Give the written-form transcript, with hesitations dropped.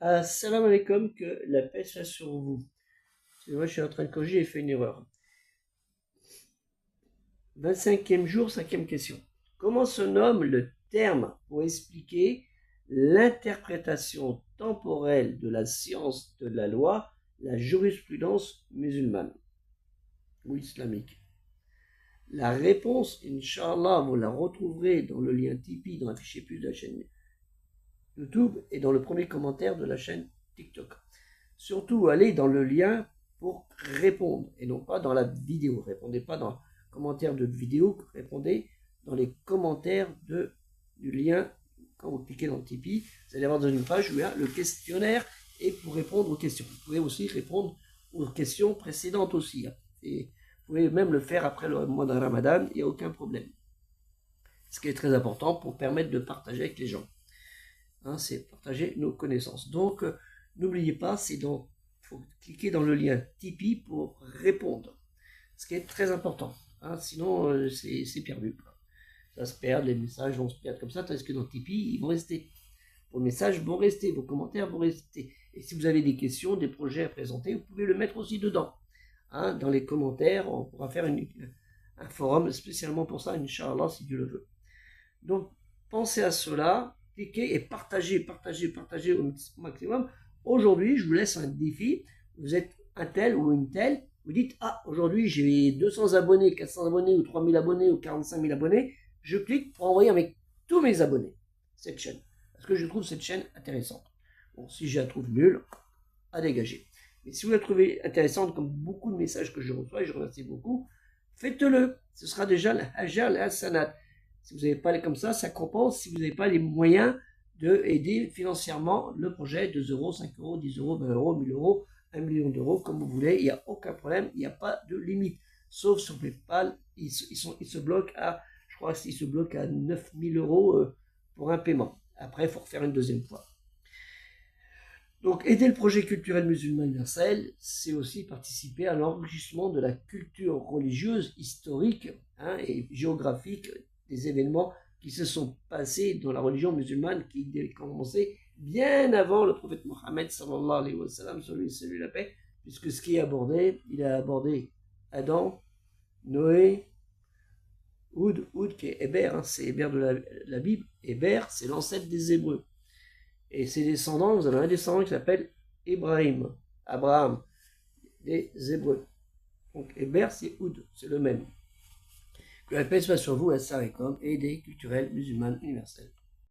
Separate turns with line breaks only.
Assalamu alaikum, que la paix soit sur vous. Moi, je suis en train de corriger, j'ai fait une erreur. 25e jour, 5e question. Comment se nomme le terme pour expliquer l'interprétation temporelle de la science de la loi, la jurisprudence musulmane ou islamique? La réponse, Inch'Allah, vous la retrouverez dans le lien Tipeee, dans la fichier plus de la chaîne YouTube et dans le premier commentaire de la chaîne TikTok. Surtout, allez dans le lien pour répondre et non pas dans la vidéo. Répondez pas dans le commentaire de vidéo, répondez dans les commentaires du lien. Quand vous cliquez dans le Tipeee, vous allez avoir dans une page où il y a le questionnaire et pour répondre aux questions. Vous pouvez aussi répondre aux questions précédentes aussi. Et vous pouvez même le faire après le mois de Ramadan, il n'y a aucun problème. Ce qui est très important pour permettre de partager avec les gens. C'est partager nos connaissances. Donc, n'oubliez pas, il faut cliquer dans le lien Tipeee pour répondre. Ce qui est très important. Sinon, c'est perdu. Ça se perd, les messages vont se perdre comme ça, tandis que dans Tipeee, ils vont rester. Vos messages vont rester, vos commentaires vont rester. Et si vous avez des questions, des projets à présenter, vous pouvez le mettre aussi dedans. Dans les commentaires, on pourra faire un forum spécialement pour ça, Inch'Allah, si Dieu le veut. Donc, pensez à cela, cliquez et partagez au maximum. Aujourd'hui, je vous laisse un défi. Vous êtes un tel ou une telle. Vous dites, aujourd'hui, j'ai 200 abonnés, 400 abonnés, ou 3000 abonnés, ou 45 000 abonnés. Je clique pour envoyer avec tous mes abonnés cette chaîne. Parce que je trouve cette chaîne intéressante. Bon, si je la trouve nulle, à dégager. Mais si vous la trouvez intéressante, comme beaucoup de messages que je reçois, et je remercie beaucoup, faites-le. Ce sera déjà la hajar, la hasanat. Si vous n'avez pas comme ça compense si vous n'avez pas les moyens d'aider financièrement le projet, 2 euros, 5 euros, 10 euros, 20 euros, 1000 euros, 1 million d'euros, comme vous voulez, il n'y a aucun problème, il n'y a pas de limite. Sauf sur PayPal, ils se bloquent je crois qu'ils se bloquent à 9000 euros pour un paiement. Après, il faut refaire une deuxième fois. Donc, aider le projet culturel musulman universel, c'est aussi participer à l'enrichissement de la culture religieuse, historique et géographique des événements qui se sont passés dans la religion musulmane qui a commencé bien avant le prophète Mohammed sallallahu alayhi wa sallam, celui la paix, puisque ce qui est abordé, il a abordé Adam, Noé, Oud qui est Héber, c'est Héber de la Bible. Héber, c'est l'ancêtre des Hébreux. Et ses descendants, vous avez un descendant qui s'appelle Abraham, des Hébreux. Donc Héber, c'est Oud, c'est le même. Que la paix soit sur vous, assalamu alaikum, et des culturels musulmans universels.